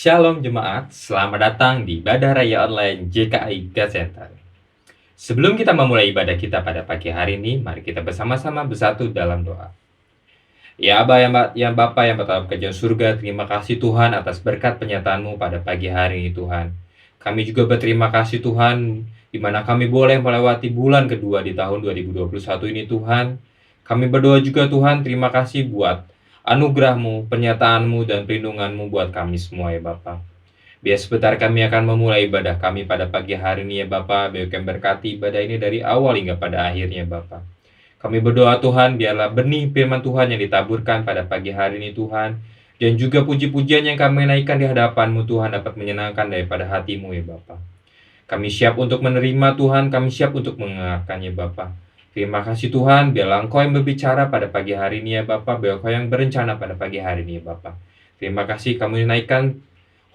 Shalom jemaat, selamat datang di Ibadah Raya Online JKI God Center. Sebelum kita memulai ibadah kita pada pagi hari ini, mari kita bersama-sama bersatu dalam doa. Ya Aba, yang Bapa yang bertolak ke jauh surga, terima kasih Tuhan atas berkat penyertaan-Mu pada pagi hari ini Tuhan. Kami juga berterima kasih Tuhan, di mana kami boleh melewati bulan kedua di tahun 2021 ini Tuhan. Kami berdoa juga Tuhan, terima kasih buat anugerah-Mu, penyertaan-Mu, dan perlindungan-Mu buat kami semua ya Bapa. Biar sebentar kami akan memulai ibadah kami pada pagi hari ini ya Bapa. Biar kami berkati ibadah ini dari awal hingga pada akhirnya Bapa. Kami berdoa Tuhan, biarlah benih firman Tuhan yang ditaburkan pada pagi hari ini Tuhan, dan juga puji-pujian yang kami naikkan di hadapan-Mu Tuhan dapat menyenangkan daripada hati-Mu ya Bapa. Kami siap untuk menerima Tuhan, kami siap untuk mendengarkannya Bapa. Terima kasih Tuhan, biarlah Engkau yang berbicara pada pagi hari ini ya Bapa, biar Engkau yang berencana pada pagi hari ini ya Bapa. Terima kasih, kami naikkan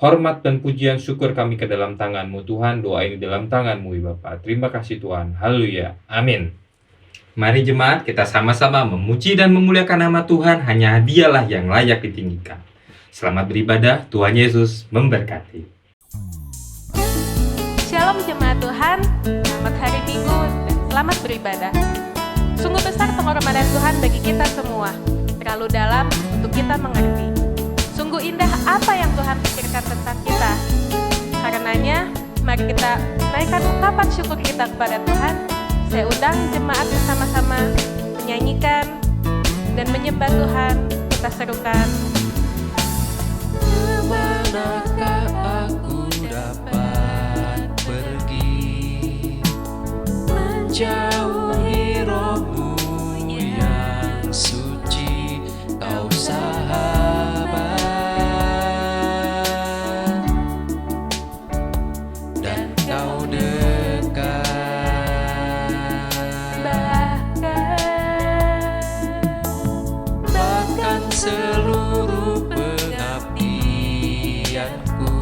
hormat dan pujian syukur kami ke dalam tangan-Mu Tuhan, doa ini dalam tangan-Mu ya Bapa. Terima kasih Tuhan, haleluya, amin. Mari jemaat, kita sama-sama memuji dan memuliakan nama Tuhan, hanya Dialah yang layak ditinggikan. Selamat beribadah, Tuhan Yesus memberkati. Shalom jemaat Tuhan, selamat hari Minggu dan selamat beribadah. Sungguh besar penghormatan Tuhan bagi kita semua, terlalu dalam untuk kita mengerti. Sungguh indah apa yang Tuhan pikirkan tentang kita. Karenanya, mari kita naikkan ungkapan syukur kita kepada Tuhan. Saya undang jemaat bersama-sama menyanyikan dan menyembah Tuhan. Kita serukan. Kemanakah aku dapat pergi, menjauhi roh-Mu yang suci, Kau sahabat, dan Kau dekat. Bahkan seluruh pengabdianku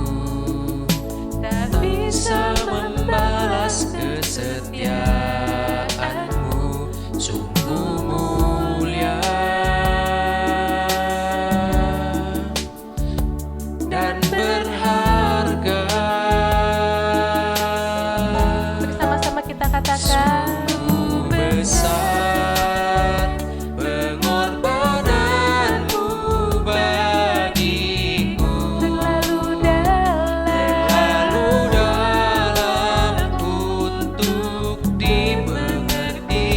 tak bisa membalas kesetiaan-Mu, sungguh mulia dan berharga. Bersama-sama kita katakan. Sungguh besar pengorbananmu bagiku, Terlalu dalam untuk dimengerti.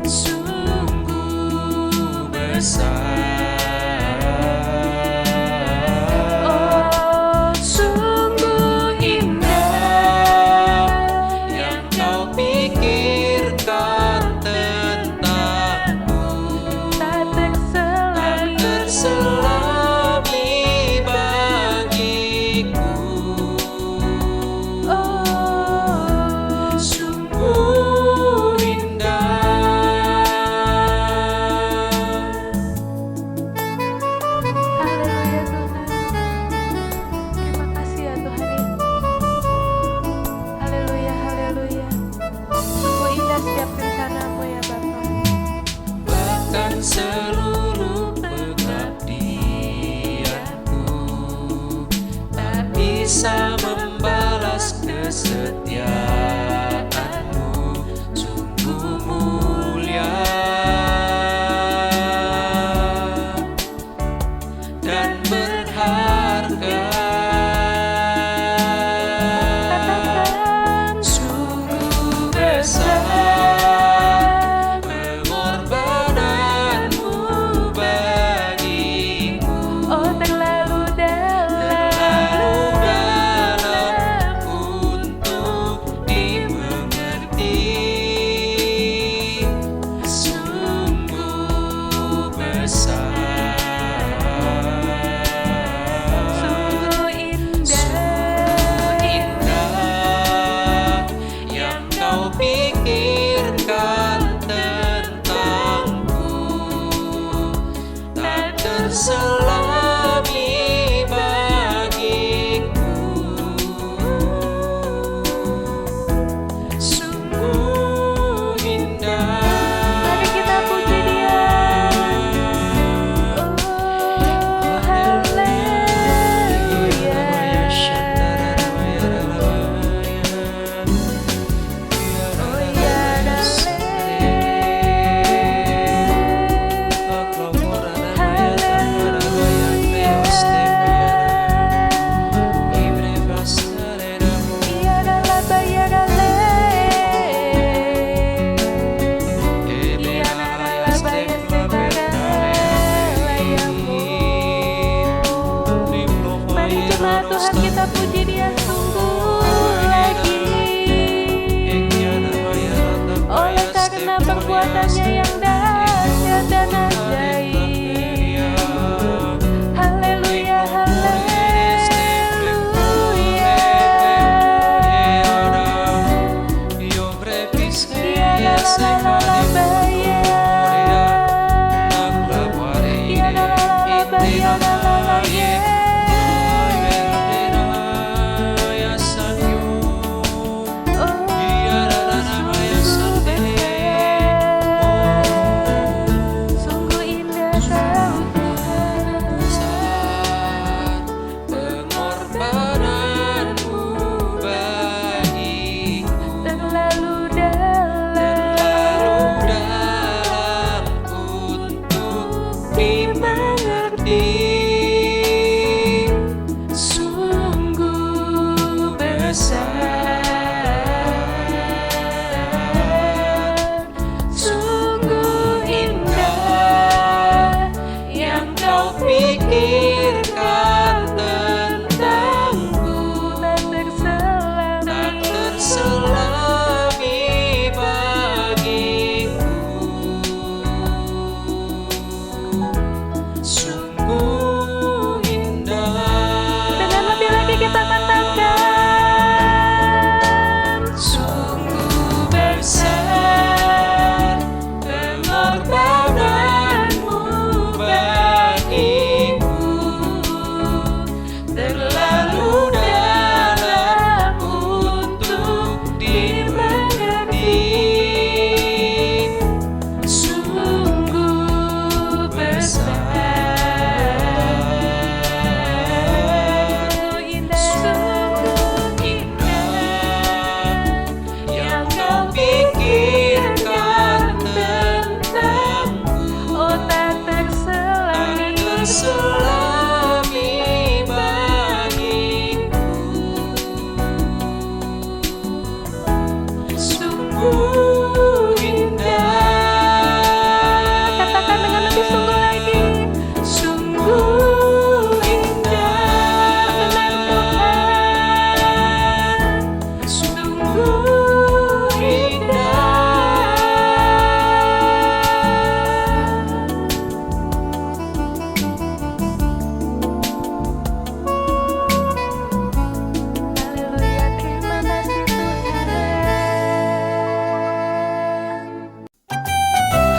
Sungguh besar, Oh, sungguh indah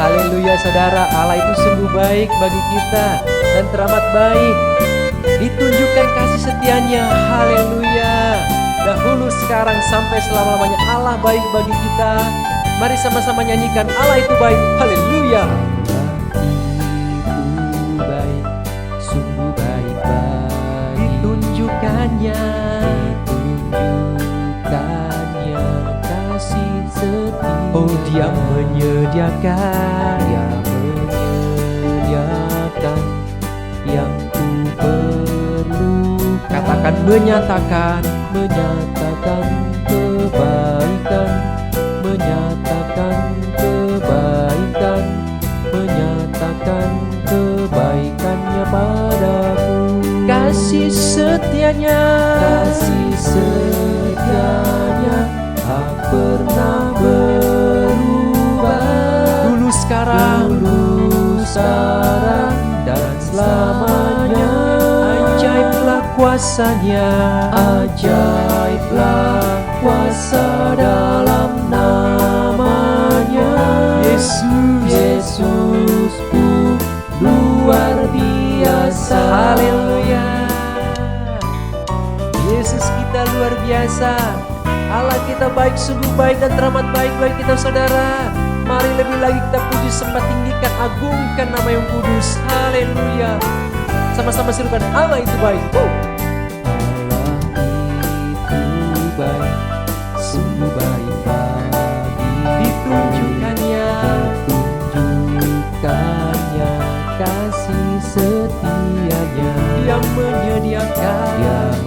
Haleluya saudara, Allah itu sungguh baik bagi kita dan teramat baik. Ditunjukkan kasih setianya, haleluya. Dahulu, sekarang, sampai selama-lamanya Allah baik bagi kita. Mari sama-sama nyanyikan, Allah itu baik, haleluya. Itu baik, sungguh baik. Ditunjukkannya kasih setia. Oh, Dia menyediakan yang ku perlu. Katakan menyatakan kebaikan, menyatakan kebaikannya padaku. Kasih setianya tak pernah berubah. Dulu sekarang dan selamanya. Ajaiblah kuasa dalam namanya. Yesusku luar biasa. Haleluya. Yesus kita luar biasa. Allah kita baik, sungguh baik dan teramat baik bagi kita saudara. Mari lebih lagi kita puji, sembah, tinggikan, agungkan nama yang kudus. Haleluya. Sama-sama serukan, Allah itu baik. Allah itu baik, sungguh baik bagi ditunjukkannya kasih setianya. Dia menyediakan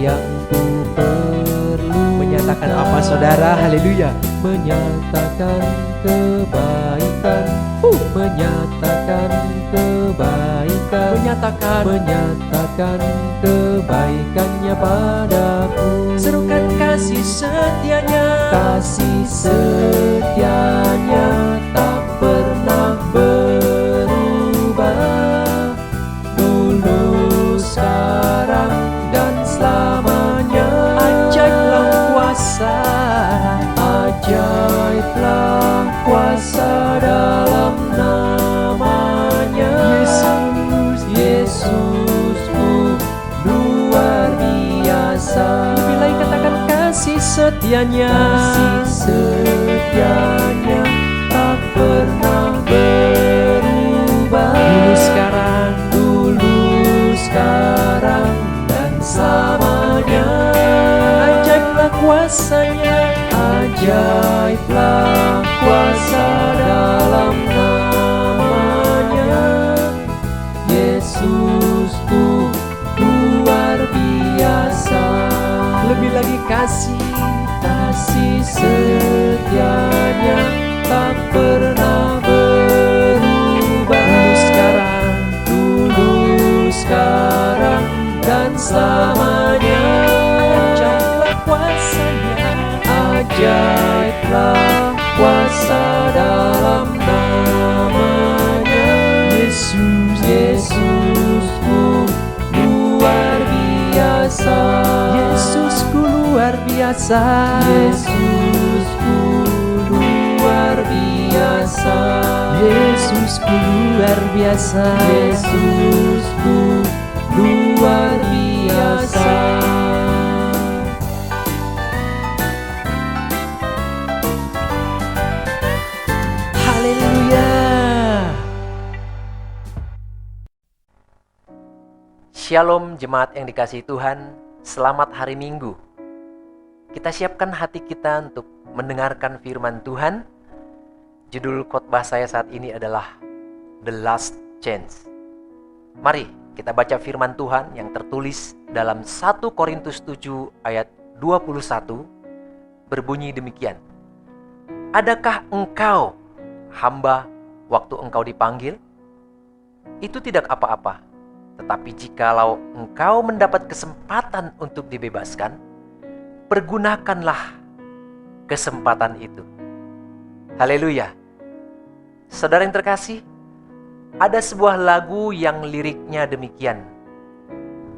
yang ku perlu. Menyatakan apa saudara? Haleluya. Menyatakan kebaikan, menyatakan kebaikannya padaku. Serukan kasih setianya tak pernah berubah. Dulu, sekarang, dan selamanya. Ajaiblah kuasa dalam namanya. Yesusku luar biasa. Lebih lagi katakan kasih setianya tak pernah berubah. Dulu, sekarang, dan selamanya. Ajaiblah kuasa dalam namanya. Yesusku luar biasa. Lebih lagi kasih setianya tak pernah berubah. Dulu, sekarang, dan selamanya. Ajaiblah kuasa dalam namanya. Yesusku luar biasa. Yesusku luar biasa. Yesusku luar biasa. Yesusku luar biasa. Yesusku luar biasa. Shalom jemaat yang dikasihi Tuhan, selamat hari Minggu. Kita siapkan hati kita untuk mendengarkan firman Tuhan. Judul khotbah saya saat ini adalah The Last Chance. Mari kita baca firman Tuhan yang tertulis dalam 1 Korintus 7 ayat 21, berbunyi demikian. Adakah engkau hamba waktu engkau dipanggil? Itu tidak apa-apa. Tetapi jikalau engkau mendapat kesempatan untuk dibebaskan, pergunakanlah kesempatan itu. Haleluya. Saudara yang terkasih, ada sebuah lagu yang liriknya demikian.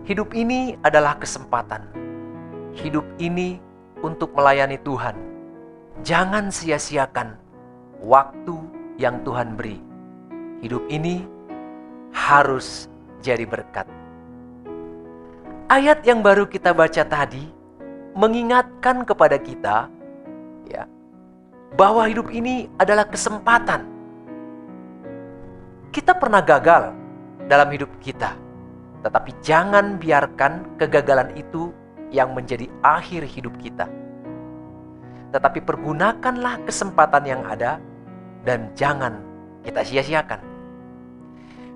Hidup ini adalah kesempatan. Hidup ini untuk melayani Tuhan. Jangan sia-siakan waktu yang Tuhan beri. Hidup ini harus jadi berkat. Ayat yang baru kita baca tadi mengingatkan kepada kita ya, bahwa hidup ini adalah kesempatan. Kita pernah gagal dalam hidup kita, tetapi jangan biarkan kegagalan itu yang menjadi akhir hidup kita. Tetapi pergunakanlah kesempatan yang ada dan jangan kita sia-siakan.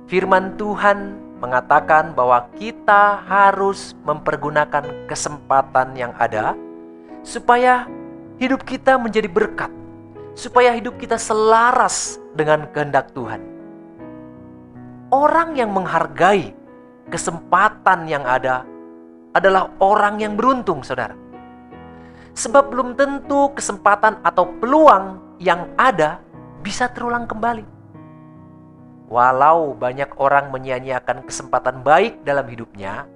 Firman Tuhan mengatakan bahwa kita harus mempergunakan kesempatan yang ada supaya hidup kita menjadi berkat, supaya hidup kita selaras dengan kehendak Tuhan. Orang yang menghargai kesempatan yang ada adalah orang yang beruntung, saudara. Sebab belum tentu kesempatan atau peluang yang ada bisa terulang kembali. Walau banyak orang menyia-nyiakan kesempatan baik dalam hidupnya,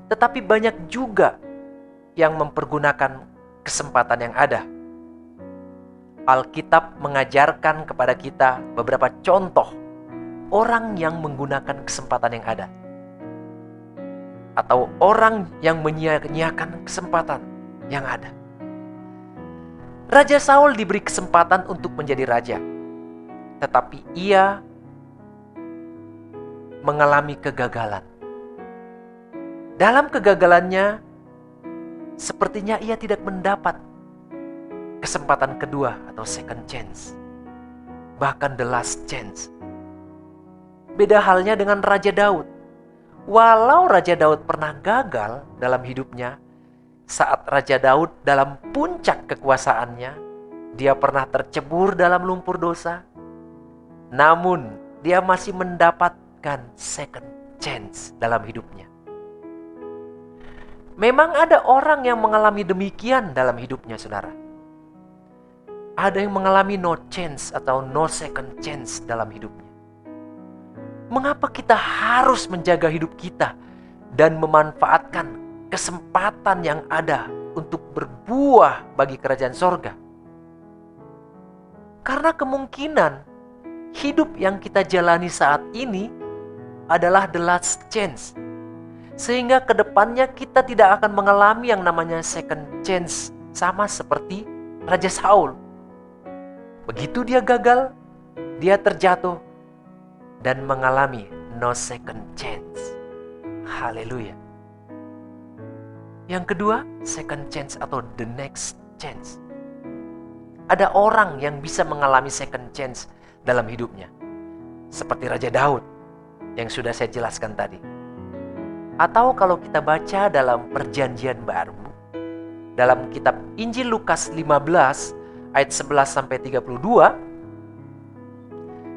tetapi banyak juga yang mempergunakan kesempatan yang ada. Alkitab mengajarkan kepada kita beberapa contoh orang yang menggunakan kesempatan yang ada, atau orang yang menyia-nyiakan kesempatan yang ada. Raja Saul diberi kesempatan untuk menjadi raja, tetapi ia mengalami kegagalan. Dalam kegagalannya, sepertinya ia tidak mendapat kesempatan kedua atau second chance, bahkan the last chance. Beda halnya dengan Raja Daud. Walau Raja Daud pernah gagal dalam hidupnya, saat Raja Daud dalam puncak kekuasaannya, dia pernah tercebur dalam lumpur dosa, namun dia masih mendapatkan second chance dalam hidupnya. Memang ada orang yang mengalami demikian dalam hidupnya, saudara. Ada yang mengalami no chance atau no second chance dalam hidupnya. Mengapa kita harus menjaga hidup kita dan memanfaatkan kesempatan yang ada untuk berbuah bagi kerajaan sorga? Karena kemungkinan hidup yang kita jalani saat ini adalah the last chance. Sehingga kedepannya kita tidak akan mengalami yang namanya second chance, sama seperti Raja Saul. Begitu dia gagal, dia terjatuh dan mengalami no second chance. Haleluya. Yang kedua, second chance atau the next chance. Ada orang yang bisa mengalami second chance dalam hidupnya, seperti Raja Daud yang sudah saya jelaskan tadi. Atau kalau kita baca dalam Perjanjian Baru, dalam kitab Injil Lukas 15 ayat 11-32,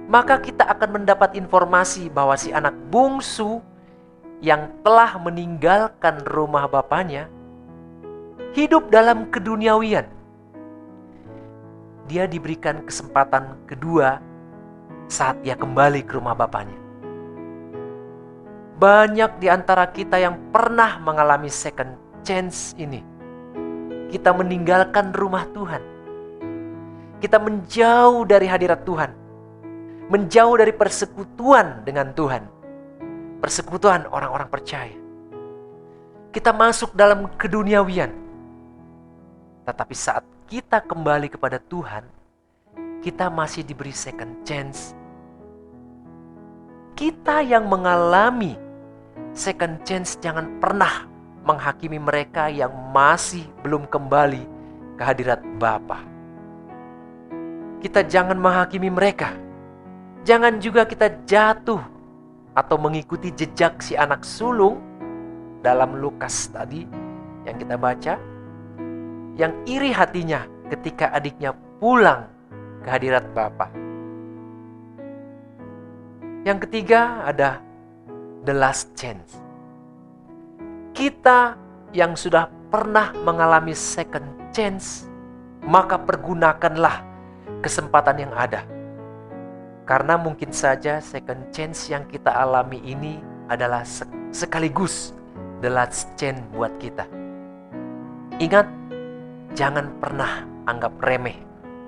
maka kita akan mendapat informasi bahwa si anak bungsu yang telah meninggalkan rumah bapaknya hidup dalam keduniawian. Dia diberikan kesempatan kedua saat dia kembali ke rumah bapaknya. Banyak di antara kita yang pernah mengalami second chance ini. Kita meninggalkan rumah Tuhan. Kita menjauh dari hadirat Tuhan. Menjauh dari persekutuan dengan Tuhan. Persekutuan orang-orang percaya. Kita masuk dalam keduniawian. Tetapi saat kita kembali kepada Tuhan, kita masih diberi second chance. Kita yang mengalami second chance jangan pernah menghakimi mereka yang masih belum kembali ke hadirat Bapa. Kita jangan menghakimi mereka. Jangan juga kita jatuh atau mengikuti jejak si anak sulung dalam Lukas tadi yang kita baca, yang iri hatinya ketika adiknya pulang ke hadirat Bapa. Yang ketiga ada the last chance. Kita yang sudah pernah mengalami second chance, maka pergunakanlah kesempatan yang ada. Karena mungkin saja second chance yang kita alami ini adalah sekaligus the last chance buat kita. Ingat, jangan pernah anggap remeh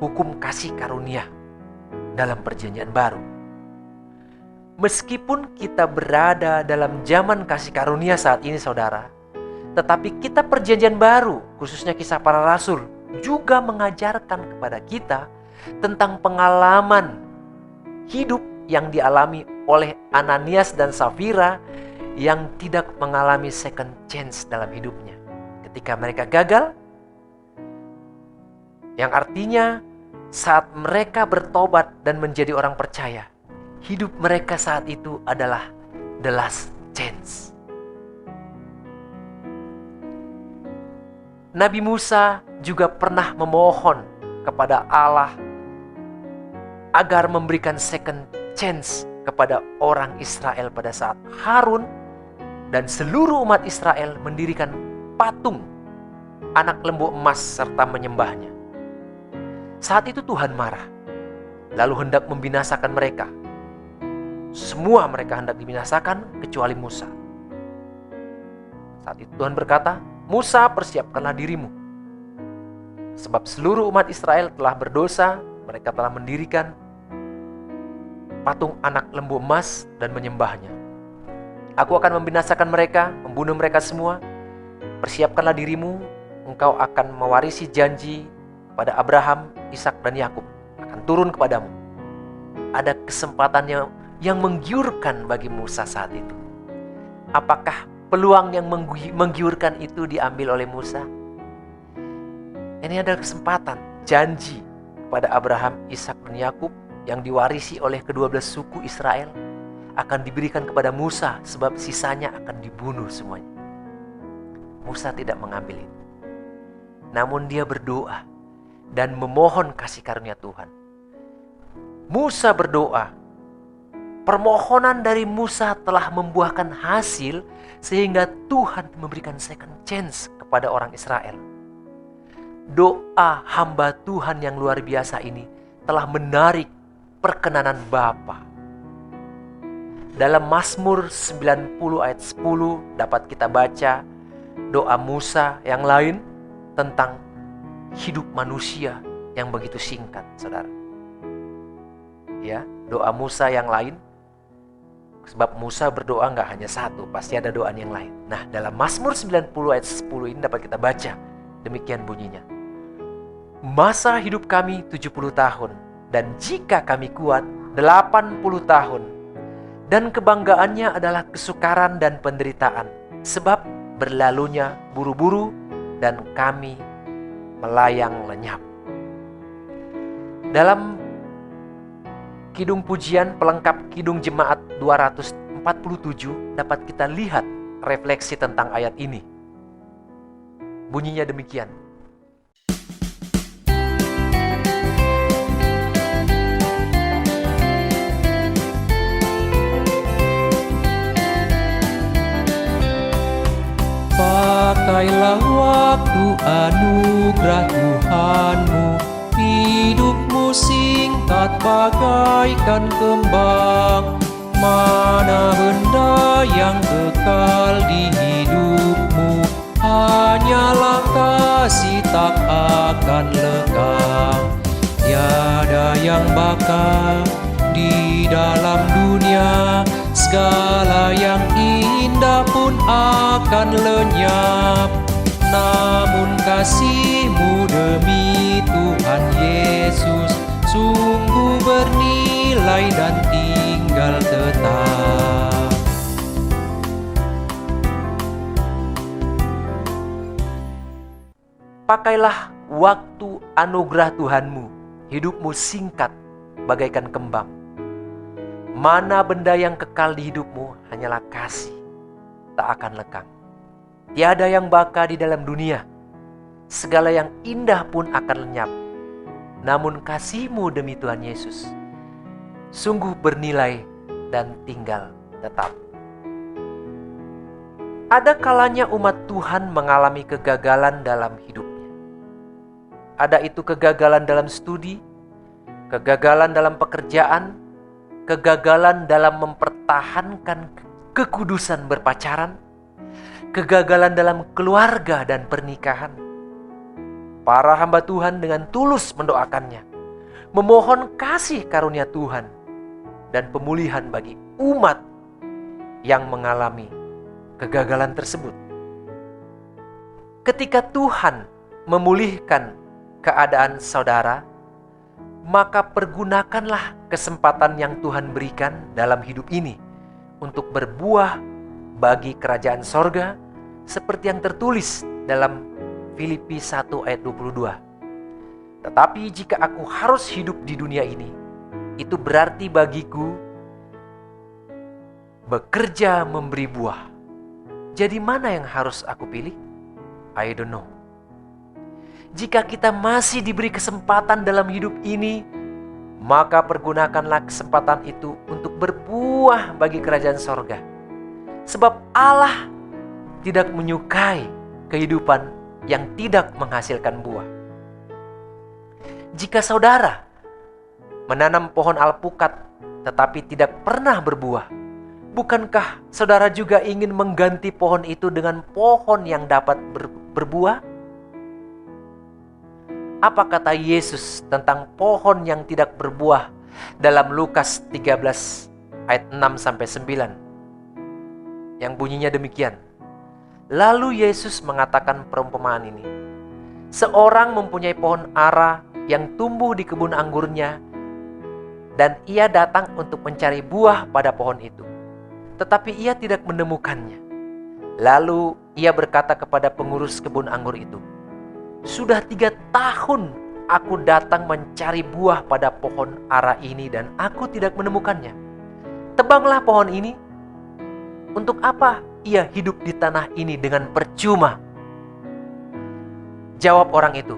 hukum kasih karunia dalam perjanjian baru. Meskipun kita berada dalam zaman kasih karunia saat ini saudara, tetapi kitab perjanjian baru, khususnya Kisah Para Rasul, juga mengajarkan kepada kita tentang pengalaman hidup yang dialami oleh Ananias dan Safira yang tidak mengalami second chance dalam hidupnya. Ketika mereka gagal, yang artinya saat mereka bertobat dan menjadi orang percaya, hidup mereka saat itu adalah the last chance. Nabi Musa juga pernah memohon kepada Allah agar memberikan second chance kepada orang Israel pada saat Harun dan seluruh umat Israel mendirikan patung anak lembu emas serta menyembahnya. Saat itu Tuhan marah, lalu hendak membinasakan mereka. Semua mereka hendak dibinasakan kecuali Musa. Saat itu Tuhan berkata, Musa, persiapkanlah dirimu. Sebab seluruh umat Israel telah berdosa, mereka telah mendirikan patung anak lembu emas dan menyembahnya. Aku akan membinasakan mereka, membunuh mereka semua. Persiapkanlah dirimu, engkau akan mewarisi janji pada Abraham, Ishak dan Yakub akan turun kepadamu. Ada kesempatan yang menggiurkan bagi Musa saat itu. Apakah peluang yang menggiurkan itu diambil oleh Musa? Ini adalah kesempatan, janji kepada Abraham, Ishak dan Yakub yang diwarisi oleh ke-12 suku Israel akan diberikan kepada Musa, sebab sisanya akan dibunuh semuanya. Musa tidak mengambil itu. Namun dia berdoa dan memohon kasih karunia Tuhan. Musa berdoa. Permohonan dari Musa telah membuahkan hasil sehingga Tuhan memberikan second chance kepada orang Israel. Doa hamba Tuhan yang luar biasa ini telah menarik perkenanan Bapa. Dalam Mazmur 90 ayat 10 dapat kita baca doa Musa yang lain tentang hidup manusia yang begitu singkat, saudara. Ya, doa Musa yang lain, sebab Musa berdoa nggak hanya satu, pasti ada doa yang lain. Nah, dalam Mazmur 90 ayat 10 ini dapat kita baca, demikian bunyinya. Masa hidup kami 70 tahun, dan jika kami kuat 80 tahun. Dan kebanggaannya adalah kesukaran dan penderitaan, sebab berlalunya buru-buru dan kami melayang lenyap. Dalam Kidung Pujian pelengkap Kidung Jemaat 247 dapat kita lihat refleksi tentang ayat ini. Bunyinya demikian. Pakailah waktu anugerah Tuhanmu, hidupmu singkat bagaikan kembang. Mana benda yang kekal di hidupmu, hanyalah kasih tak akan lekang. Tiada yang bakal di dalam dunia, segala yang indah pun akan lenyap. Namun kasih-Mu demi Tuhan Yesus sungguh bernilai dan tinggal tetap. Pakailah waktu anugerah Tuhanmu, hidupmu singkat bagaikan kembang. Mana benda yang kekal di hidupmu hanyalah kasih, tak akan lekang. Tiada yang baka di dalam dunia, segala yang indah pun akan lenyap. Namun kasih-Mu demi Tuhan Yesus sungguh bernilai dan tinggal tetap. Ada kalanya umat Tuhan mengalami kegagalan dalam hidupnya. Ada itu kegagalan dalam studi, kegagalan dalam pekerjaan, kegagalan dalam mempertahankan kekudusan berpacaran, kegagalan dalam keluarga dan pernikahan. para hamba Tuhan dengan tulus mendoakannya, memohon kasih karunia Tuhan dan pemulihan bagi umat yang mengalami kegagalan tersebut. Ketika Tuhan memulihkan keadaan saudara, maka pergunakanlah kesempatan yang Tuhan berikan dalam hidup ini untuk berbuah bagi kerajaan sorga, seperti yang tertulis dalam Filipi 1 ayat 22. Tetapi jika aku harus hidup di dunia ini, itu berarti bagiku bekerja memberi buah. Jadi mana yang harus aku pilih? I don't know. Jika kita masih diberi kesempatan dalam hidup ini, maka pergunakanlah kesempatan itu untuk berbuah bagi kerajaan sorga. Sebab Allah tidak menyukai kehidupan yang tidak menghasilkan buah. Jika saudara menanam pohon alpukat tetapi tidak pernah berbuah, bukankah saudara juga ingin mengganti pohon itu dengan pohon yang dapat berbuah? Apa kata Yesus tentang pohon yang tidak berbuah dalam Lukas 13 ayat 6-9? Yang bunyinya demikian. Lalu Yesus mengatakan perumpamaan ini. Seorang mempunyai pohon ara yang tumbuh di kebun anggurnya, dan ia datang untuk mencari buah pada pohon itu. Tetapi ia tidak menemukannya. Lalu ia berkata kepada pengurus kebun anggur itu, "Sudah 3 tahun aku datang mencari buah pada pohon ara ini dan aku tidak menemukannya. Tebanglah pohon ini. Untuk apa ia hidup di tanah ini dengan percuma?" Jawab orang itu,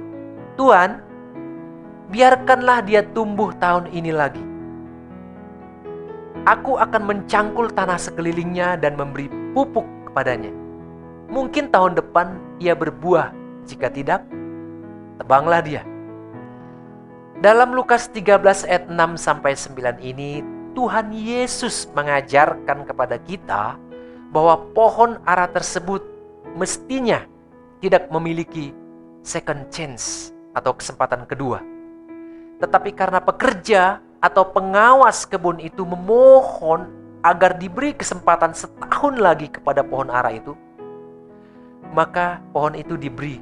"Tuan, biarkanlah dia tumbuh tahun ini lagi. Aku akan mencangkul tanah sekelilingnya dan memberi pupuk kepadanya. Mungkin tahun depan ia berbuah, jika tidak, tebanglah dia." Dalam Lukas 13 ayat 6-9 ini, Tuhan Yesus mengajarkan kepada kita bahwa pohon ara tersebut mestinya tidak memiliki second chance atau kesempatan kedua. Tetapi karena pekerja atau pengawas kebun itu memohon agar diberi kesempatan setahun lagi kepada pohon ara itu, maka pohon itu diberi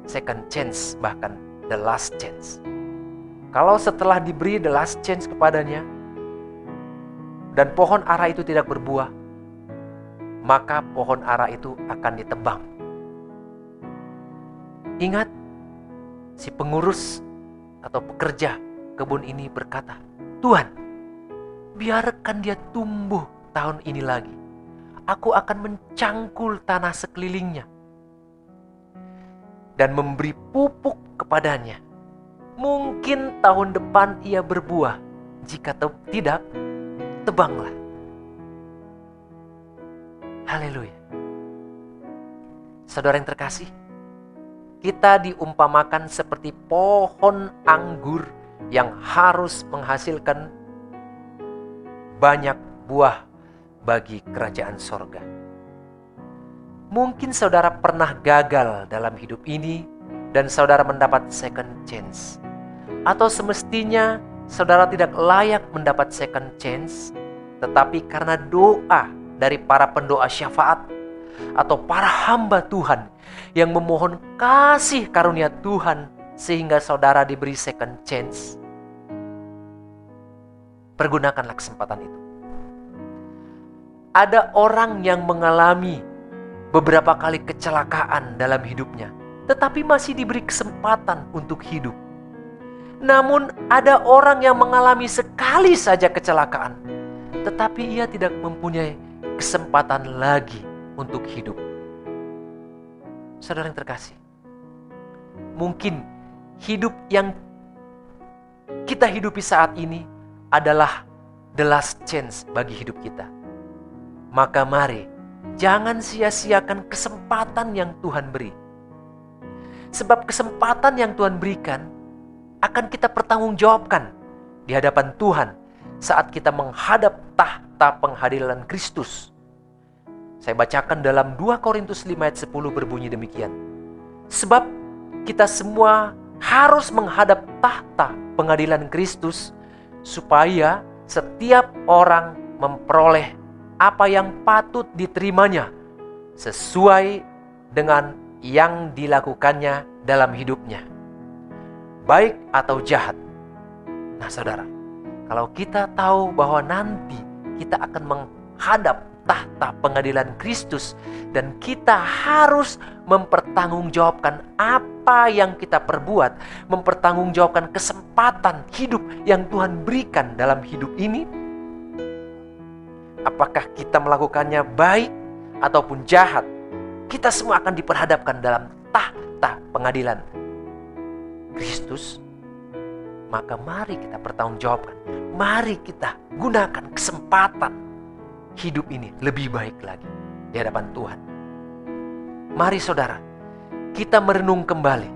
second chance, bahkan the last chance. Kalau setelah diberi the last chance kepadanya dan pohon ara itu tidak berbuah, maka pohon ara itu akan ditebang. Ingat, si pengurus atau pekerja kebun ini berkata, "Tuhan, biarkan dia tumbuh tahun ini lagi. Aku akan mencangkul tanah sekelilingnya dan memberi pupuk kepadanya. Mungkin tahun depan ia berbuah. Jika tidak, tebanglah." Haleluya. Saudara yang terkasih, kita diumpamakan seperti pohon anggur yang harus menghasilkan banyak buah bagi kerajaan sorga. Mungkin saudara pernah gagal dalam hidup ini dan saudara mendapat second chance. Atau semestinya saudara tidak layak mendapat second chance, tetapi karena doa dari para pendoa syafaat atau para hamba Tuhan yang memohon kasih karunia Tuhan sehingga saudara diberi second chance, pergunakanlah kesempatan itu. Ada orang yang mengalami beberapa kali kecelakaan dalam hidupnya, tetapi masih diberi kesempatan untuk hidup. Namun ada orang yang mengalami sekali saja kecelakaan, tetapi ia tidak mempunyai kesempatan lagi untuk hidup. Saudara yang terkasih, mungkin hidup yang kita hidupi saat ini adalah the last chance bagi hidup kita. Maka mari, jangan sia-siakan kesempatan yang Tuhan beri. Sebab kesempatan yang Tuhan berikan akan kita pertanggungjawabkan di hadapan Tuhan saat kita menghadap tahta penghadiran Kristus. Saya bacakan dalam 2 Korintus 5 ayat 10 berbunyi demikian. Sebab kita semua harus menghadap tahta pengadilan Kristus supaya setiap orang memperoleh apa yang patut diterimanya sesuai dengan yang dilakukannya dalam hidupnya, baik atau jahat. Nah saudara, kalau kita tahu bahwa nanti kita akan menghadap tahta pengadilan Kristus dan kita harus mempertanggungjawabkan apa yang kita perbuat, mempertanggungjawabkan kesempatan hidup yang Tuhan berikan dalam hidup ini, apakah kita melakukannya baik ataupun jahat, kita semua akan diperhadapkan dalam tahta pengadilan Kristus. Maka mari kita pertanggungjawabkan, mari kita gunakan kesempatan hidup ini lebih baik lagi di hadapan Tuhan. Mari saudara, kita merenung kembali.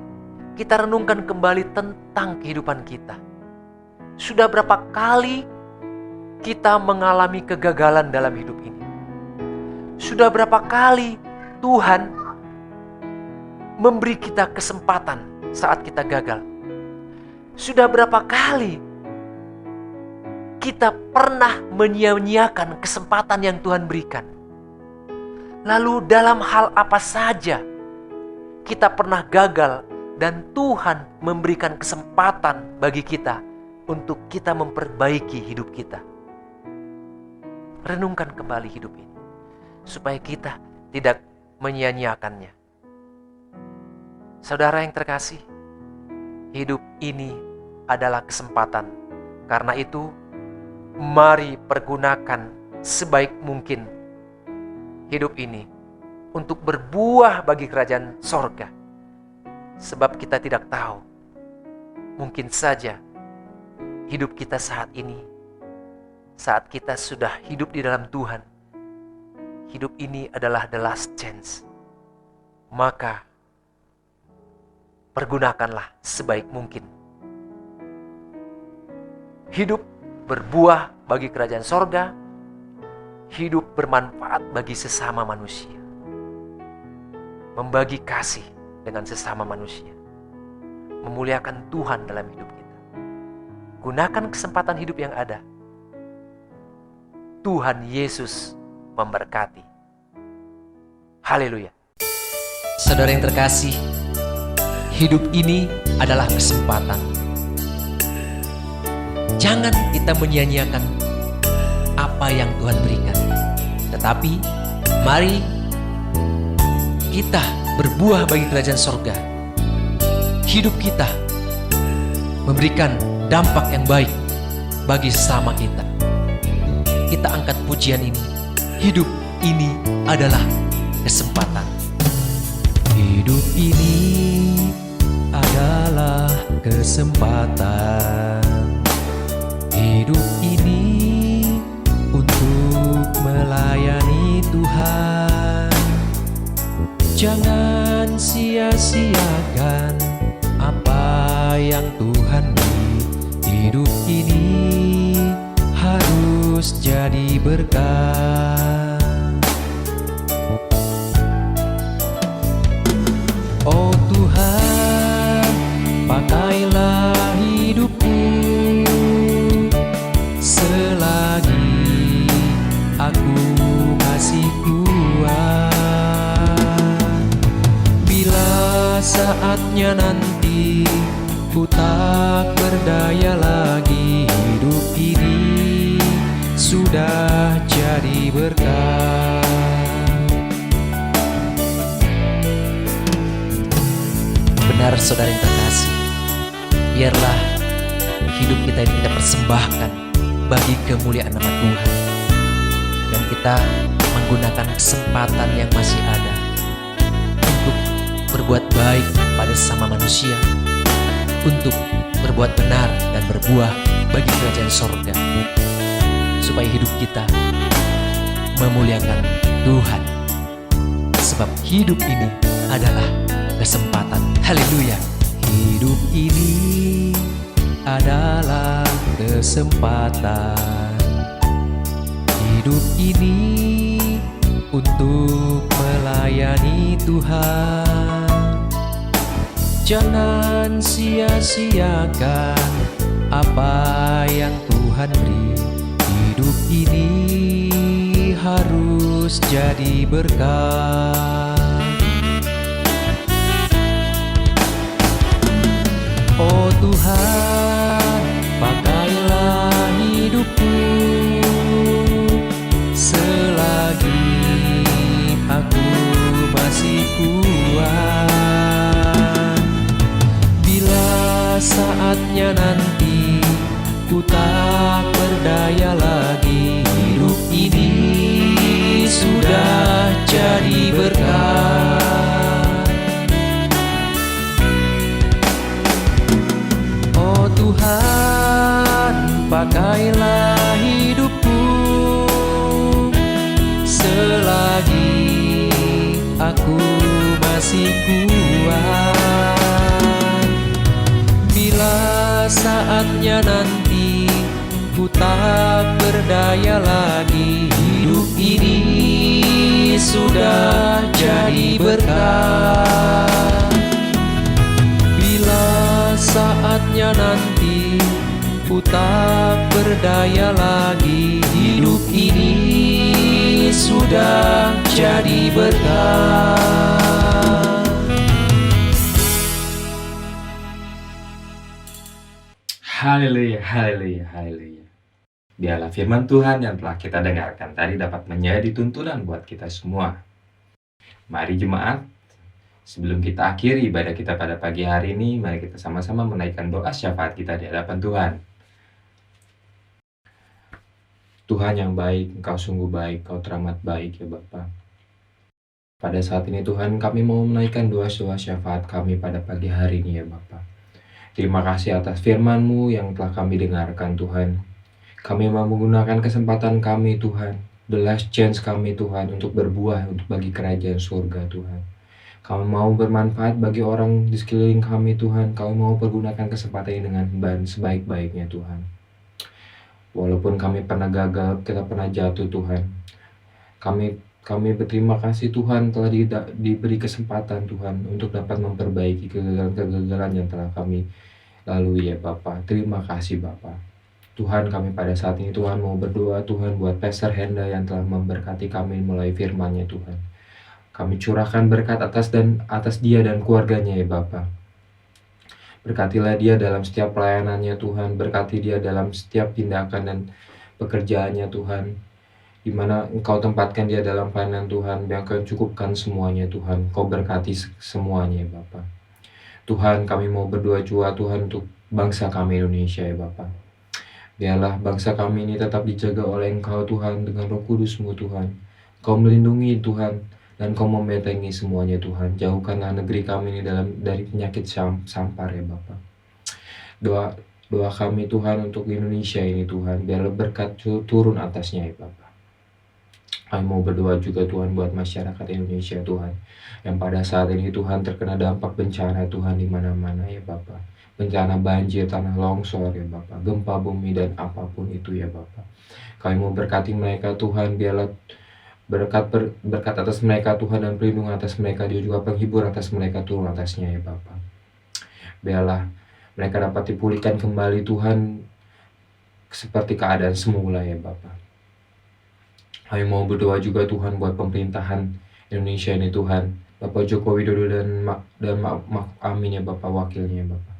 Kita renungkan kembali tentang kehidupan kita. Sudah berapa kali kita mengalami kegagalan dalam hidup ini? Sudah berapa kali Tuhan memberi kita kesempatan saat kita gagal? Sudah berapa kali kita pernah menyia-nyiakan kesempatan yang Tuhan berikan? Lalu dalam hal apa saja kita pernah gagal dan Tuhan memberikan kesempatan bagi kita untuk kita memperbaiki hidup kita? Renungkan kembali hidup ini supaya kita tidak menyia-nyiakannya. Saudara yang terkasih, hidup ini adalah kesempatan. Karena itu, mari pergunakan sebaik mungkin hidup ini untuk berbuah bagi kerajaan sorga. Sebab kita tidak tahu, mungkin saja hidup kita saat ini, saat kita sudah hidup di dalam Tuhan, hidup ini adalah the last chance. Maka pergunakanlah sebaik mungkin. Hidup berbuah bagi kerajaan sorga, hidup bermanfaat bagi sesama manusia, membagi kasih dengan sesama manusia, memuliakan Tuhan dalam hidup kita. Gunakan kesempatan hidup yang ada. Tuhan Yesus memberkati. Haleluya. Saudara yang terkasih, hidup ini adalah kesempatan. Jangan kita menyia-nyiakan apa yang Tuhan berikan. Tetapi mari kita berbuah bagi kerajaan sorga. Hidup kita memberikan dampak yang baik bagi sesama kita. Kita angkat pujian ini. Hidup ini adalah kesempatan. Hidup ini adalah kesempatan. Hidup ini untuk melayani Tuhan. Jangan sia-siakan apa yang Tuhan beri. Hidup ini harus jadi berkat. Oh Tuhan, pakailah hidupku selagi aku masih kuat. Bila saatnya nanti ku tak berdaya lagi, hidup ini sudah jadi berkat. Benar saudara yang terkasih, biarlah hidup kita ini kita persembahkan bagi kemuliaan nama Tuhan. Dan kita menggunakan kesempatan yang masih ada untuk berbuat baik pada sesama manusia, untuk berbuat benar dan berbuah bagi kerajaan sorga, supaya hidup kita memuliakan Tuhan. Sebab hidup ini adalah kesempatan. Haleluya. Hidup ini adalah kesempatan. Hidup ini untuk melayani Tuhan. Jangan sia-siakan apa yang Tuhan beri. Hidup ini harus jadi berkat. Oh Tuhan, pakailah hidupku selagi aku masih kuat. Bila saatnya nanti ku tak berdaya lagi, hidup ini sudah jadi berkat. Oh Tuhan, pakailah hidupku selagi aku masih kuat. Bila saatnya nanti ku tak berdaya lagi, hidup ini sudah jadi berkat. Bila saatnya nanti ku tak berdaya lagi, hidup ini sudah jadi berkat. Haleluya, haleluya, haleluya. Biarlah firman Tuhan yang telah kita dengarkan tadi dapat menjadi tuntunan buat kita semua. Mari jemaat, sebelum kita akhiri ibadah kita pada pagi hari ini, mari kita sama-sama menaikkan doa syafaat kita di hadapan Tuhan. Tuhan yang baik, Engkau sungguh baik, Kau teramat baik ya Bapa. Pada saat ini Tuhan, kami mau menaikkan doa-doa syafaat kami pada pagi hari ini ya Bapa. Terima kasih atas firman-Mu yang telah kami dengarkan Tuhan. Kami mau menggunakan kesempatan kami Tuhan, the last chance kami Tuhan untuk berbuah untuk bagi kerajaan surga Tuhan. Kami mau bermanfaat bagi orang di sekeliling kami Tuhan. Kami mau pergunakan kesempatan ini dengan sebaik-baiknya Tuhan. Walaupun kami pernah gagal, kita pernah jatuh Tuhan. Kami berterima kasih Tuhan telah diberi kesempatan Tuhan untuk dapat memperbaiki kegagalan-kegagalan yang telah kami lalui ya Bapa. Terima kasih Bapa. Tuhan, kami pada saat ini Tuhan mau berdoa Tuhan buat Pastor Henda yang telah memberkati kami melalui firman-Nya Tuhan. Kami curahkan berkat atas dia dan keluarganya ya Bapa. Berkatilah dia dalam setiap pelayanannya Tuhan. Berkati dia dalam setiap tindakan dan pekerjaannya Tuhan. Di mana Engkau tempatkan dia dalam pelayanan Tuhan, biar Kau cukupkan semuanya Tuhan. Kau berkati semuanya ya Bapa. Tuhan, kami mau berdoa juga Tuhan untuk bangsa kami Indonesia ya Bapa. Biarlah bangsa kami ini tetap dijaga oleh Engkau Tuhan dengan Roh Kudus-Mu Tuhan. Kau melindungi Tuhan dan Kau membentengi semuanya Tuhan. Jauhkanlah negeri kami ini dari penyakit sampar ya Bapa. Doa kami Tuhan untuk Indonesia ini Tuhan, biarlah berkat turun atasnya ya Bapa. Kami mau berdoa juga Tuhan buat masyarakat Indonesia Tuhan, yang pada saat ini Tuhan terkena dampak bencana Tuhan di mana-mana ya Bapa. Bencana banjir, tanah longsor ya Bapa, gempa bumi dan apapun itu ya Bapa. Kami mau berkati mereka Tuhan, biarlah berkat atas mereka Tuhan dan perlindungan atas mereka, dia juga penghibur atas mereka turun atasnya ya Bapa. Biarlah mereka dapat dipulihkan kembali Tuhan seperti keadaan semula ya Bapa. Kami mau berdoa juga Tuhan buat pemerintahan Indonesia ini Tuhan, Bapak Joko Widodo dan Amin ya Bapak, wakilnya ya Bapak.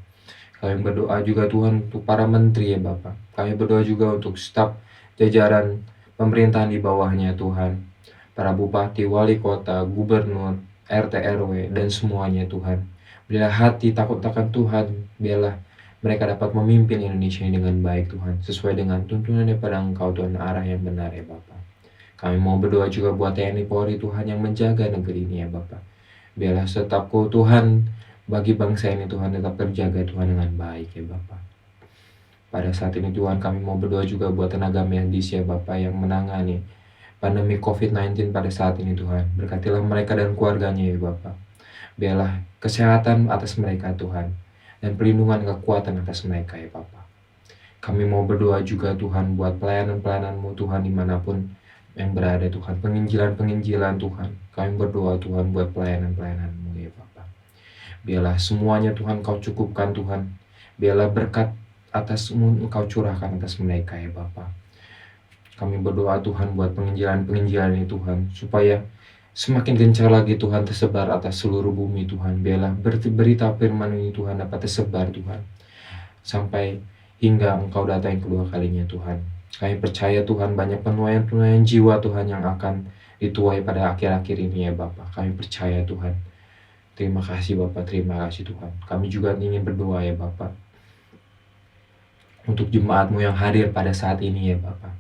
Kami berdoa juga Tuhan untuk para menteri ya Bapak. Kami berdoa juga untuk staf jajaran pemerintahan di bawahnya Tuhan, para bupati, wali kota, gubernur, RT RW dan semuanya Tuhan. Berilah hati takut akan Tuhan, biarlah mereka dapat memimpin Indonesia ini dengan baik Tuhan, sesuai dengan tuntunan daripada Engkau Tuhan, arah yang benar ya Bapak. Kami mau berdoa juga buat TNI Polri Tuhan yang menjaga negeri ini ya Bapak. Biarlah setiap Tuhan bagi bangsa ini Tuhan tetap terjaga Tuhan dengan baik ya Bapak. Pada saat ini Tuhan kami mau berdoa juga buat tenaga medis ya Bapak yang menangani pandemi COVID-19 pada saat ini Tuhan. Berkatilah mereka dan keluarganya ya Bapak. Biarlah kesehatan atas mereka Tuhan dan perlindungan kekuatan atas mereka ya Bapak. Kami mau berdoa juga Tuhan buat pelayanan-pelayanan-Mu Tuhan dimanapun yang berada Tuhan, penginjilan Tuhan. Kami berdoa Tuhan buat pelayanan-pelayanan-Mu ya Bapa. Biarlah semuanya Tuhan Kau cukupkan Tuhan. Biarlah berkat atas Engkau curahkan atas mereka ya Bapa. Kami berdoa Tuhan buat penginjilan-penginjilan ini Tuhan, supaya semakin gencar lagi Tuhan tersebar atas seluruh bumi Tuhan. Biarlah berita firman ini Tuhan dapat tersebar Tuhan, sampai hingga Engkau datang yang kedua kalinya Tuhan. Kami percaya Tuhan banyak penuaian-penuaian jiwa Tuhan yang akan dituai pada akhir-akhir ini ya Bapa. Kami percaya Tuhan. Terima kasih Bapak, terima kasih Tuhan. Kami juga ingin berdoa ya Bapak, untuk jemaat-Mu yang hadir pada saat ini ya Bapak.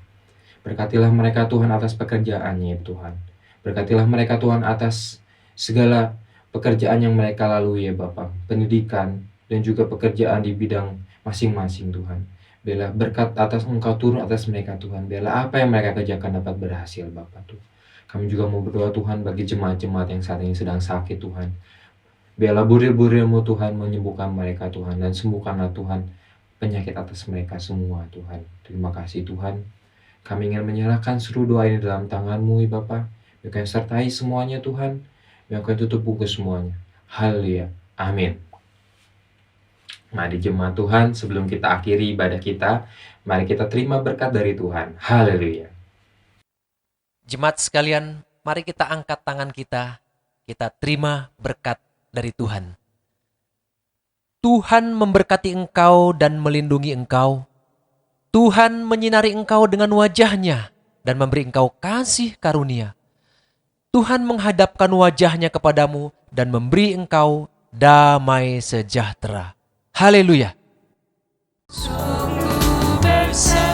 Berkatilah mereka Tuhan atas pekerjaannya ya Tuhan. Berkatilah mereka Tuhan atas segala pekerjaan yang mereka lalui ya Bapak. Pendidikan dan juga pekerjaan di bidang masing-masing Tuhan. Biarlah berkat atas Engkau turun atas mereka Tuhan. Biarlah apa yang mereka kerjakan dapat berhasil Bapak Tuhan. Kami juga mau berdoa Tuhan bagi jemaat-jemaat yang saat ini sedang sakit Tuhan. Biarlah burir-burir-Mu Tuhan menyembuhkan mereka Tuhan. Dan sembuhkanlah Tuhan penyakit atas mereka semua Tuhan. Terima kasih Tuhan. Kami ingin menyerahkan seluruh doa ini dalam tangan-Mu ya Bapa. Biar Kau sertai semuanya Tuhan. Biar Kau tutup buku semuanya. Haleluya. Amin. Mari jemaat Tuhan, sebelum kita akhiri ibadah kita, mari kita terima berkat dari Tuhan. Haleluya. Jemaat sekalian, mari kita angkat tangan kita terima berkat dari Tuhan. Tuhan memberkati engkau dan melindungi engkau. Tuhan menyinari engkau dengan wajah-Nya dan memberi engkau kasih karunia. Tuhan menghadapkan wajah-Nya kepadamu dan memberi engkau damai sejahtera. Haleluya. Sungguh bersama